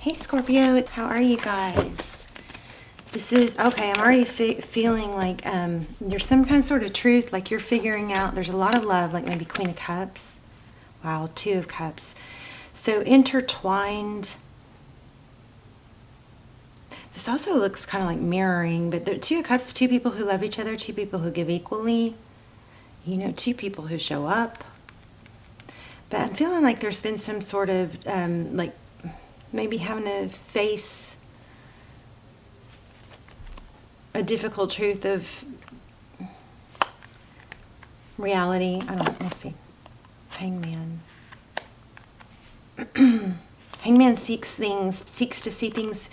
Hey Scorpio, how are you guys? This is, okay, I'm already feeling like there's some kind of sort of truth, like you're figuring out, there's a lot of love, like maybe Queen of Cups. Wow, Two of Cups. So intertwined. This also looks kind of like mirroring, but the Two of Cups, two people who love each other, two people who give equally, you know, two people who show up. But I'm feeling like there's been some sort of, like, maybe having to face a difficult truth of reality. I don't know. We'll see. Hangman. Hangman seeks to see things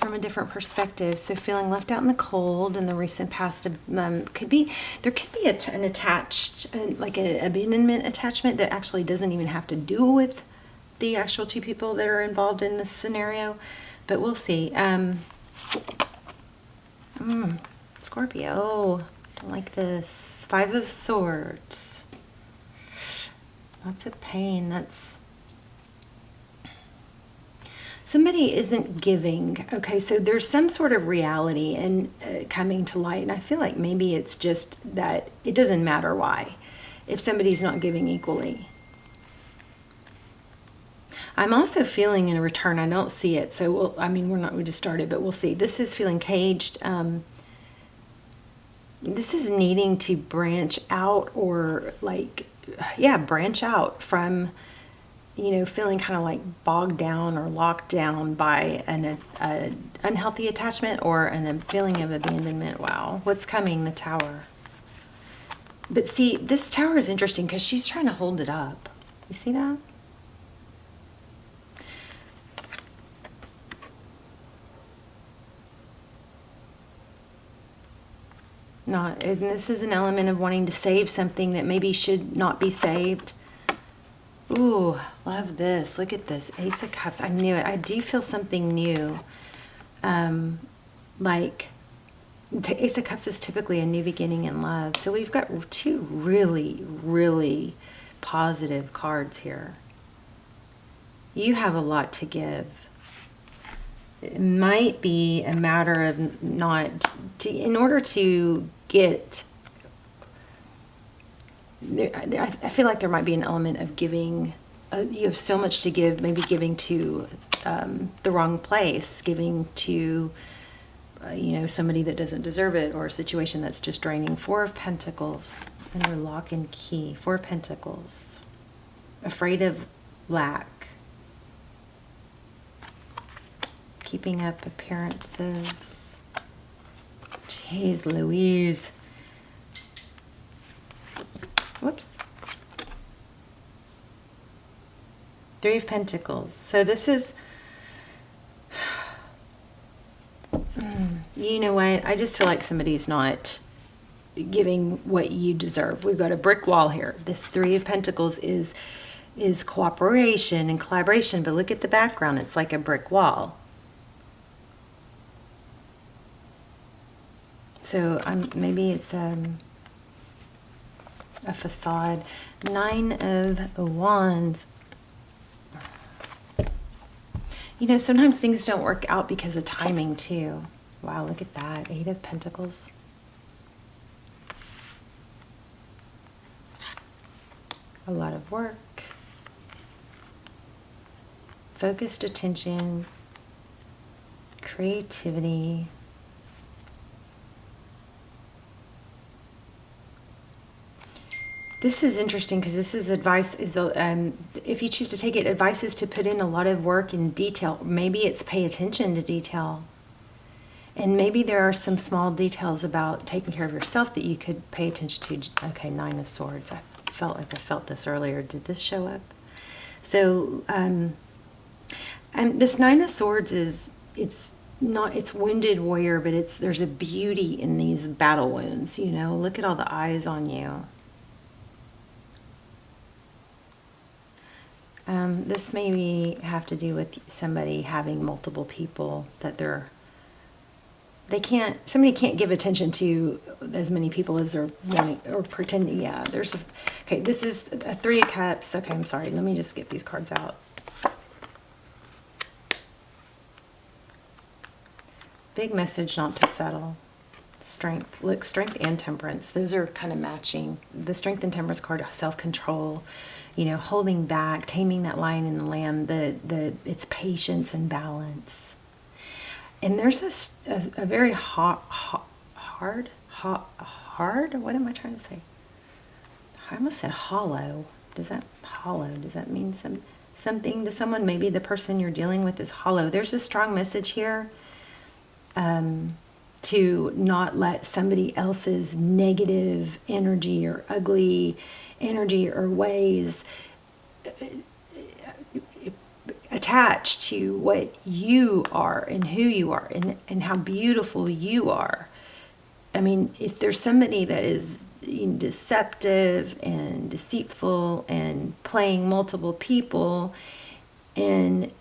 from a different perspective. So feeling left out in the cold in the recent past could be, there could be an attached, like an abandonment attachment that actually doesn't even have to do with the actual two people that are involved in this scenario, but we'll see. Scorpio, I don't like this. Five of Swords. Lots of pain. That's somebody isn't giving. Okay, so there's some sort of reality and coming to light, and I feel like maybe it's just that it doesn't matter why if somebody's not giving equally. I'm also feeling in a return, I don't see it, so we just started, but we'll see. This is feeling caged. This is needing to branch out, or like, yeah, branch out from, you know, feeling kind of like bogged down or locked down by an unhealthy attachment or a feeling of abandonment. Wow, what's coming? The Tower. But see, this Tower is interesting because she's trying to hold it up. You see that? And this is an element of wanting to save something that maybe should not be saved. Ooh, love this. Look at this. Ace of Cups. I knew it. I do feel something new. Like, Ace of Cups is typically a new beginning in love. So we've got two really, really positive cards here. You have a lot to give. It might be a matter of in order to get, I feel like there might be an element of giving. You have so much to give, maybe giving to the wrong place, giving to, you know, somebody that doesn't deserve it, or a situation that's just draining. Four of Pentacles, under lock and key. Four of Pentacles. Afraid of lack. Keeping up appearances. Jeez Louise. Whoops. Three of Pentacles. So this is, you know what? I just feel like somebody's not giving what you deserve. We've got a brick wall here. This Three of Pentacles is cooperation and collaboration, but look at the background. It's like a brick wall. So maybe it's a facade. Nine of Wands. You know, sometimes things don't work out because of timing too. Wow, look at that. Eight of Pentacles. A lot of work. Focused attention. Creativity. This is interesting because this is advice, if you choose to take it, advice is to put in a lot of work in detail. Maybe it's pay attention to detail. And maybe there are some small details about taking care of yourself that you could pay attention to. Okay, Nine of Swords. I felt like I felt this earlier. Did this show up? So, this Nine of Swords it's wounded warrior, but there's a beauty in these battle wounds, you know. Look at all the eyes on you. This may have to do with somebody having multiple people that somebody can't give attention to as many people as they're wanting or pretending. Yeah, okay, this is a Three of Cups. Okay, I'm sorry. Let me just get these cards out. Big message not to settle. Strength. Look, strength and temperance. Those are kind of matching. The strength and temperance card, self-control, you know, holding back, taming that lion and the lamb. It's patience and balance. And there's a very hard, what am I trying to say? I almost said hollow. Does that mean something to someone? Maybe the person you're dealing with is hollow. There's a strong message here to not let somebody else's negative energy or ugly energy or ways attach to what you are and who you are and how beautiful you are. I mean, if there's somebody that is deceptive and deceitful and playing multiple people, and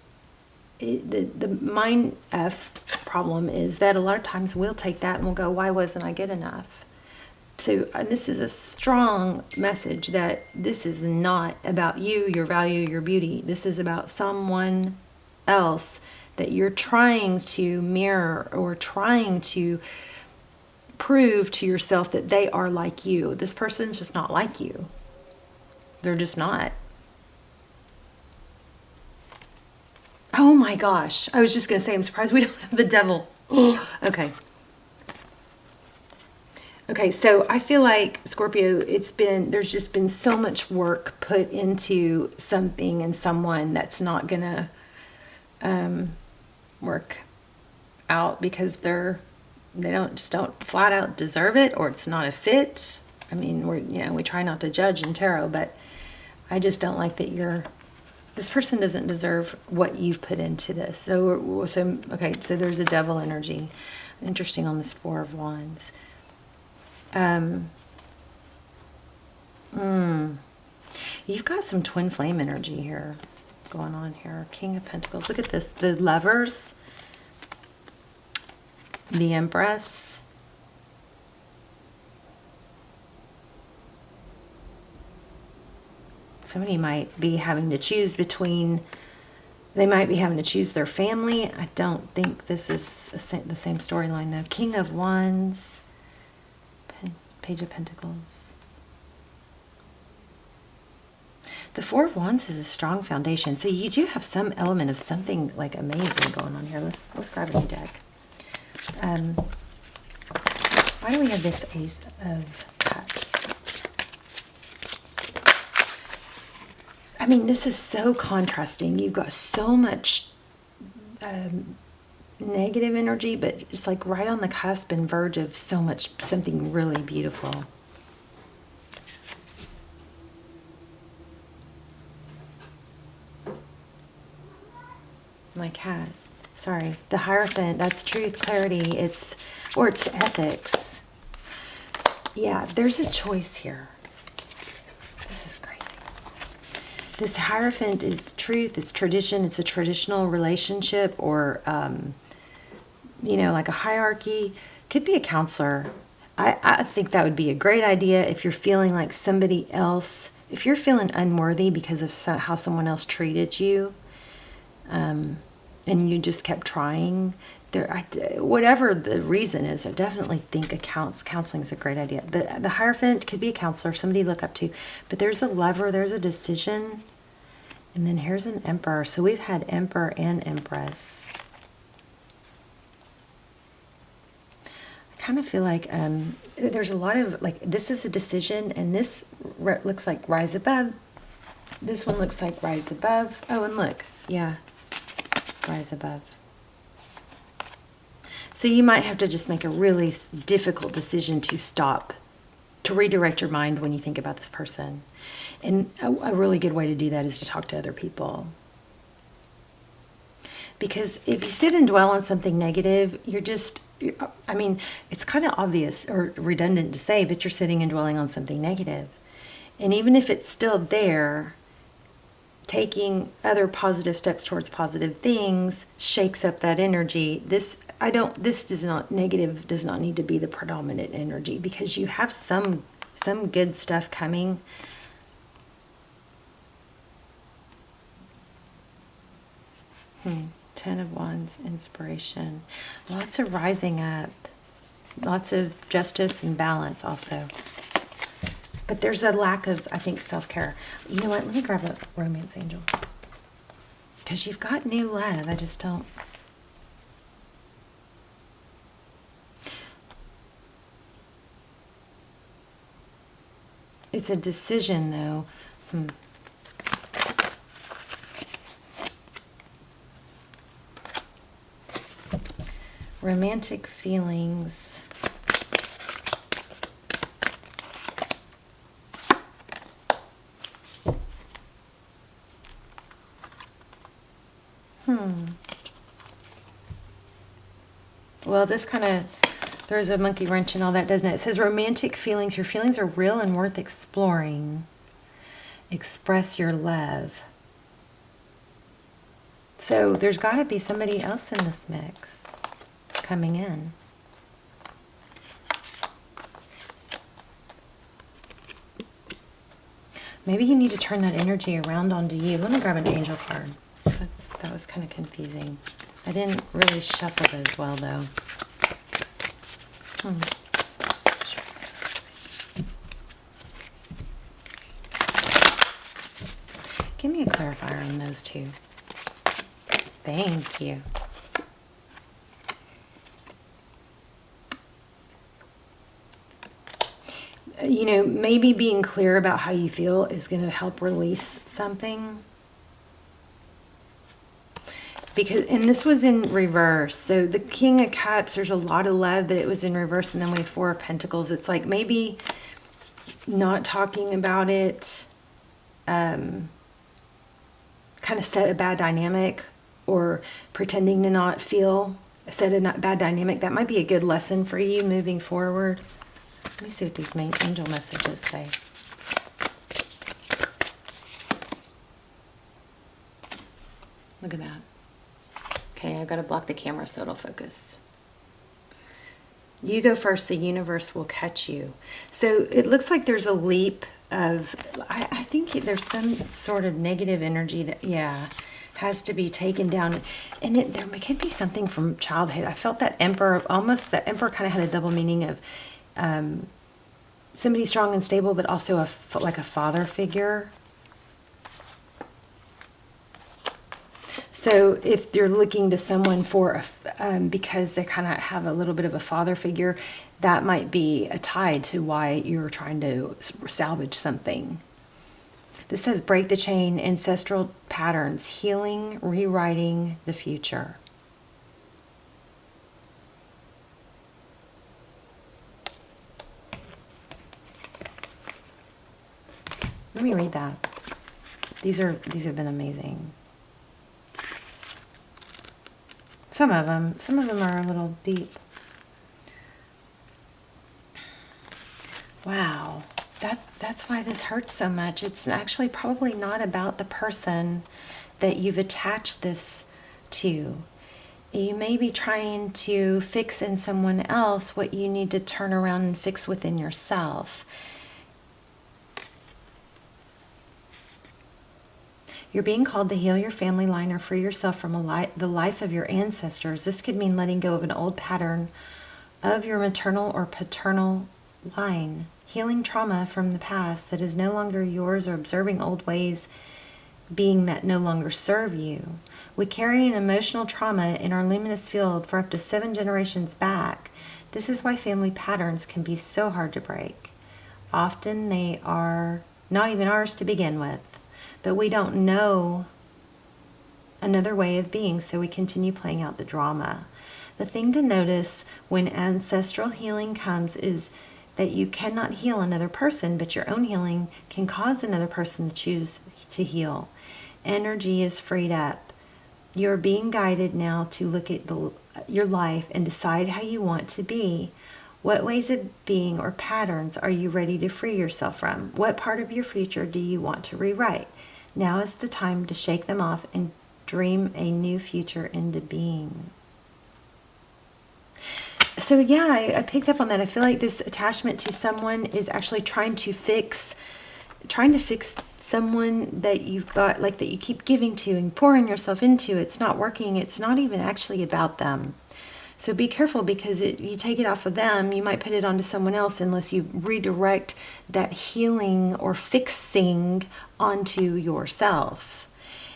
the mind F problem is that a lot of times we'll take that and we'll go, why wasn't I good enough? So this is a strong message that this is not about you, your value, your beauty. This is about someone else that you're trying to mirror or trying to prove to yourself that they are like you. This person's just not like you. They're just not. Oh my gosh. I was just going to say, I'm surprised we don't have the devil. Okay. Okay, so I feel like, Scorpio, there's just been so much work put into something and someone that's not going to work out because they don't flat out deserve it, or it's not a fit. I mean, we try not to judge in tarot, but I just don't like that this person doesn't deserve what you've put into this. So there's a devil energy. Interesting on this Four of Wands. You've got some twin flame energy here going on here. King of Pentacles. Look at this. The Lovers. The Empress. Somebody might be having to choose between, they might be having to choose their family. I don't think this is the same storyline though. King of Wands. Page of Pentacles. The Four of Wands is a strong foundation. So you do have some element of something like amazing going on here. Let's grab a new deck. Why do we have this Ace of Cups? I mean, this is so contrasting. You've got so much negative energy, but it's like right on the cusp and verge of something really beautiful. My cat. Sorry. The Hierophant, that's truth, clarity, it's ethics. Yeah, there's a choice here. This is crazy. This Hierophant is truth, it's tradition, it's a traditional relationship, or like a hierarchy. Could be a counselor. I think that would be a great idea if you're feeling like somebody else, if you're feeling unworthy because of how someone else treated you, and you just kept trying. Whatever the reason is, I definitely think counseling is a great idea. The Hierophant could be a counselor, somebody to look up to. But there's a Lover, there's a decision, and then here's an Emperor. So we've had Emperor and Empress. I kind of feel like there's a lot of, like, this is a decision, and this looks like Rise Above. This one looks like Rise Above. Oh, and look, yeah, Rise Above. So you might have to just make a really difficult decision to stop, to redirect your mind when you think about this person. And a really good way to do that is to talk to other people. Because if you sit and dwell on something negative, I mean, it's kind of obvious or redundant to say, but you're sitting and dwelling on something negative. And even if it's still there, taking other positive steps towards positive things shakes up that energy. Negative does not need to be the predominant energy, because you have some good stuff coming. Ten of Wands, inspiration. Lots of rising up. Lots of justice and balance also. But there's a lack of, I think, self-care. You know what? Let me grab a romance angel. Because you've got new love. I just don't... It's a decision, though. Romantic feelings. Well, this kind of, there's a monkey wrench and all that, doesn't it? It says romantic feelings. Your feelings are real and worth exploring. Express your love. So there's got to be somebody else in this mix coming in. Maybe you need to turn that energy around onto you. Let me grab an angel card. That was kind of confusing. I didn't really shuffle those well, though. Give me a clarifier on those two. Thank you. You know, maybe being clear about how you feel is going to help release something. Because, and this was in reverse. So the King of Cups, there's a lot of love, but it was in reverse. And then we have Four of Pentacles. It's like maybe not talking about it kind of set a bad dynamic, or pretending to not feel set a bad dynamic. That might be a good lesson for you moving forward. Let me see what these main angel messages say. Look at that. Okay, I've got to block the camera so it'll focus. You go first, the universe will catch you. So it looks like there's a leap of, I think there's some sort of negative energy that, yeah, has to be taken down. And there could be something from childhood. I felt that Emperor, almost, that Emperor kind of had a double meaning of somebody strong and stable, but also like a father figure. So if you're looking to someone for because they kind of have a little bit of a father figure, that might be a tie to why you're trying to salvage something. This says break the chain, ancestral patterns, healing, rewriting the future. Let me read that. These have been amazing. Some of them are a little deep. Wow, that's why this hurts so much. It's actually probably not about the person that you've attached this to. You may be trying to fix in someone else what you need to turn around and fix within yourself. You're being called to heal your family line or free yourself from the life of your ancestors. This could mean letting go of an old pattern of your maternal or paternal line, healing trauma from the past that is no longer yours, or observing old ways being that no longer serve you. We carry an emotional trauma in our luminous field for up to 7 generations back. This is why family patterns can be so hard to break. Often they are not even ours to begin with. But we don't know another way of being, so we continue playing out the drama. The thing to notice when ancestral healing comes is that you cannot heal another person, but your own healing can cause another person to choose to heal. Energy is freed up. You're being guided now to look at your life and decide how you want to be. What ways of being or patterns are you ready to free yourself from? What part of your future do you want to rewrite? Now is the time to shake them off and dream a new future into being. So yeah, I picked up on that. I feel like this attachment to someone is actually trying to fix someone that you've got, like, that you keep giving to and pouring yourself into, it's not working, it's not even actually about them. So be careful, because you take it off of them, you might put it onto someone else unless you redirect that healing or fixing onto yourself.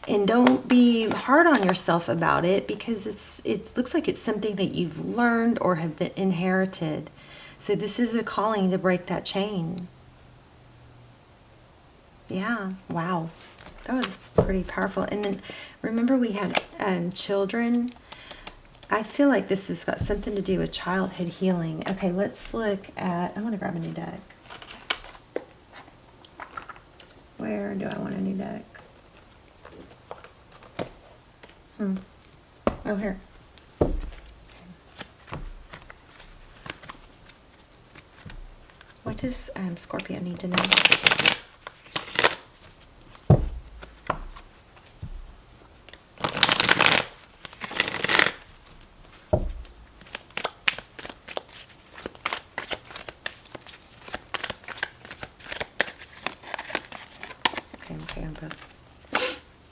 And don't be hard on yourself about it, because it looks like it's something that you've learned or have been inherited. So this is a calling to break that chain. Yeah, wow. That was pretty powerful. And then remember, we had children. I feel like this has got something to do with childhood healing. Okay, let's look at, I want to grab a new deck. Where do I want a new deck? Oh, here. What does Scorpio need to know?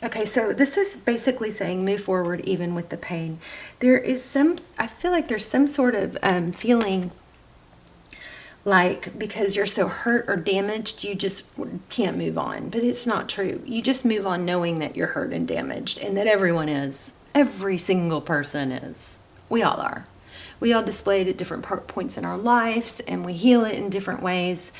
Okay, so this is basically saying move forward even with the pain. There is I feel like there's some sort of feeling like because you're so hurt or damaged, you just can't move on. But it's not true. You just move on knowing that you're hurt and damaged, and that everyone is. Every single person is. We all are. We all display it at different points in our lives, and we heal it in different ways.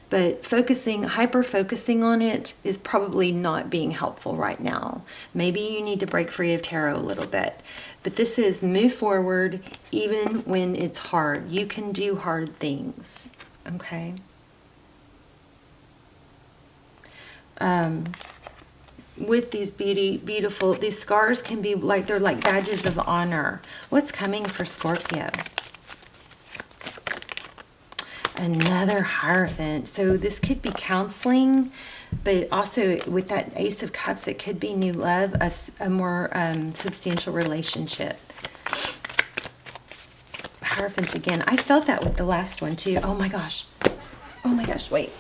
But hyper-focusing on it is probably not being helpful right now. Maybe you need to break free of tarot a little bit. But this is move forward even when it's hard. You can do hard things, okay? With these beautiful, these scars can be like, they're like badges of honor. What's coming for Scorpio? Another Hierophant. So this could be counseling, but also with that Ace of Cups, it could be new love, a more substantial relationship. Hierophant again. I felt that with the last one too. Oh my gosh. Oh my gosh, wait.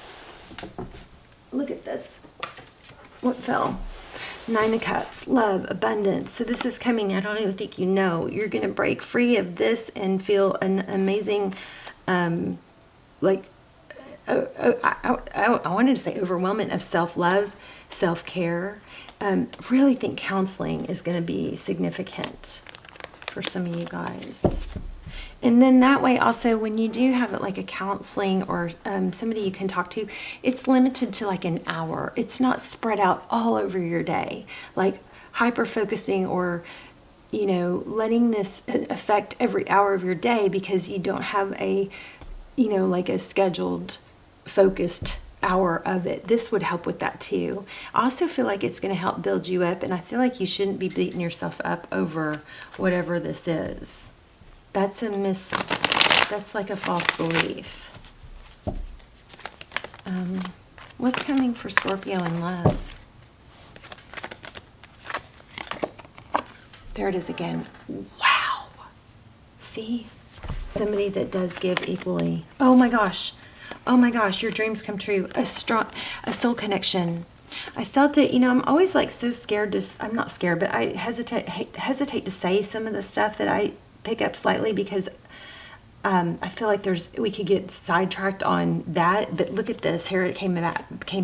Look at this. What fell? Nine of Cups, love, abundance. So this is coming. I don't even think you know. You're going to break free of this and feel an amazing I wanted to say overwhelming of self-love, self-care. Really think counseling is going to be significant for some of you guys. And then that way also, when you do have it like a counseling or somebody you can talk to, it's limited to like an hour. It's not spread out all over your day, like hyper-focusing or, you know, letting this affect every hour of your day because you don't have a, you know, like a scheduled, focused hour of it. This would help with that too. I also feel like it's going to help build you up, and I feel like you shouldn't be beating yourself up over whatever this is. That's that's like a false belief. What's coming for Scorpio in love? There it is again. Wow. See? Somebody that does give equally. Oh my gosh. Oh my gosh, your dreams come true. A soul connection. I felt it, you know, I'm always like so scared to, I'm not scared, but I hesitate to say some of the stuff that I pick up slightly because I feel like we could get sidetracked on that. But look at this. Here it came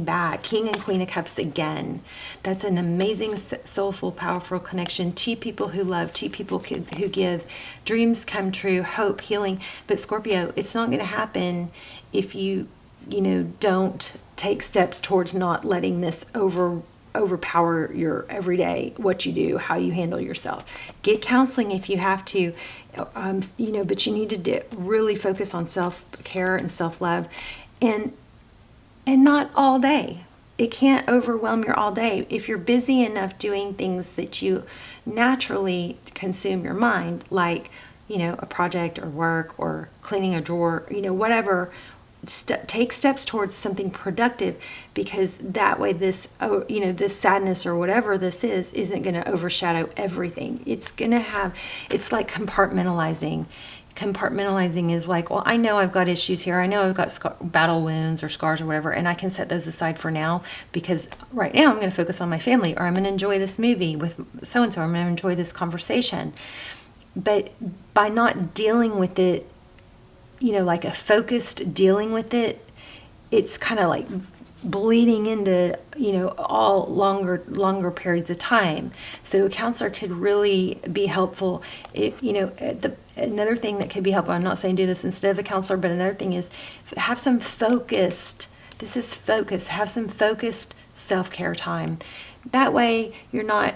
back. King and Queen of Cups again. That's an amazing, soulful, powerful connection. Two people who love, two people who give. Dreams come true, hope, healing. But Scorpio, it's not going to happen if you don't take steps towards not letting this overpower your everyday, what you do, how you handle yourself. Get counseling if you have to, but you need to really focus on self-care and self-love, and not all day. It can't overwhelm your all day. If you're busy enough doing things that you naturally consume your mind, like, a project or work or cleaning a drawer, whatever, take steps towards something productive, because that way this sadness or whatever this isn't going to overshadow everything. It's like compartmentalizing. compartmentalizing is like, well, I know I've got issues here. I know I've got battle wounds or scars or whatever, and I can set those aside for now because right now I'm going to focus on my family, or I'm going to enjoy this movie with so-and-so, or I'm going to enjoy this conversation. But by not dealing with it, you know, like a focused dealing with it, it's kind of like bleeding into, you know, all longer periods of time. So a counselor could really be helpful. If, you know, another thing that could be helpful, I'm not saying do this instead of a counselor, but another thing is have some focused, this is focus, have some focused self-care time. That way you're not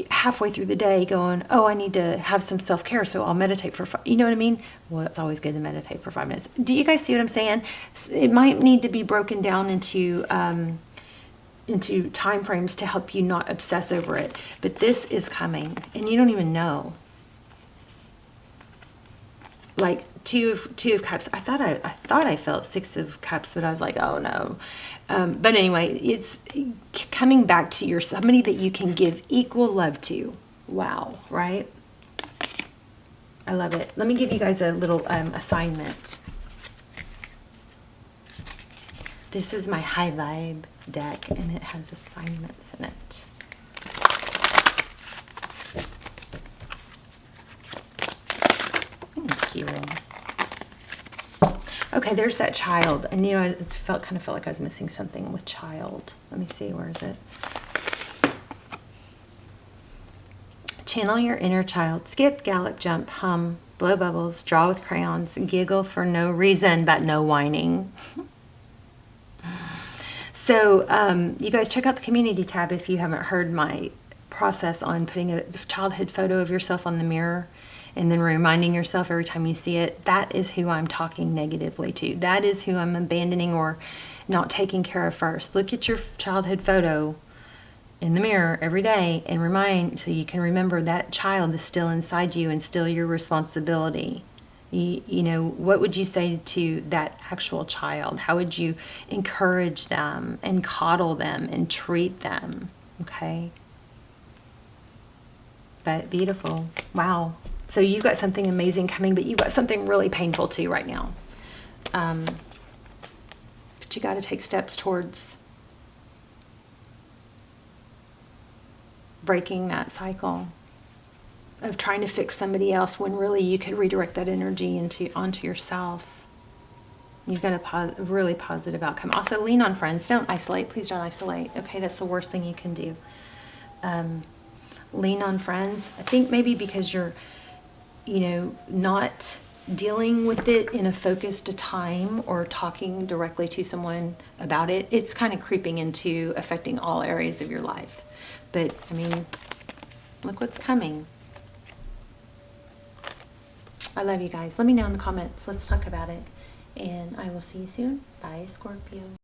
halfway through the day going, oh, I need to have some self-care, so I'll meditate for you know what I mean? Well, it's always good to meditate for 5 minutes. Do you guys see what I'm saying? It might need to be broken down into time frames to help you not obsess over it. But this is coming, and you don't even know. Like two of cups. I thought I felt 6 of cups, but I was like, oh no. But anyway, it's coming back to somebody that you can give equal love to. Wow, right? I love it. Let me give you guys a little assignment. This is my high vibe deck, and it has assignments in it. Thank you. Okay, there's that child. I knew kind of felt like I was missing something with child. Let me see, where is it? Channel your inner child. Skip, gallop, jump, hum, blow bubbles, draw with crayons, giggle for no reason but no whining. So you guys check out the community tab if you haven't heard my process on putting a childhood photo of yourself on the mirror and then reminding yourself every time you see it. That is who I'm talking negatively to. That is who I'm abandoning or not taking care of first. Look at your childhood photo in the mirror every day and remind, so you can remember that child is still inside you and still your responsibility. You know, what would you say to that actual child? How would you encourage them and coddle them and treat them? Okay. But beautiful. Wow. So you've got something amazing coming, but you've got something really painful too right now. But you got to take steps towards breaking that cycle of trying to fix somebody else when really you could redirect that energy onto yourself. You've got a really positive outcome. Also, lean on friends. Don't isolate. Please don't isolate. Okay, that's the worst thing you can do. Lean on friends. I think maybe because you're, you know, not dealing with it in a focused time or talking directly to someone about it, it's kind of creeping into affecting all areas of your life. But, I mean, look what's coming. I love you guys. Let me know in the comments. Let's talk about it. And I will see you soon. Bye, Scorpio.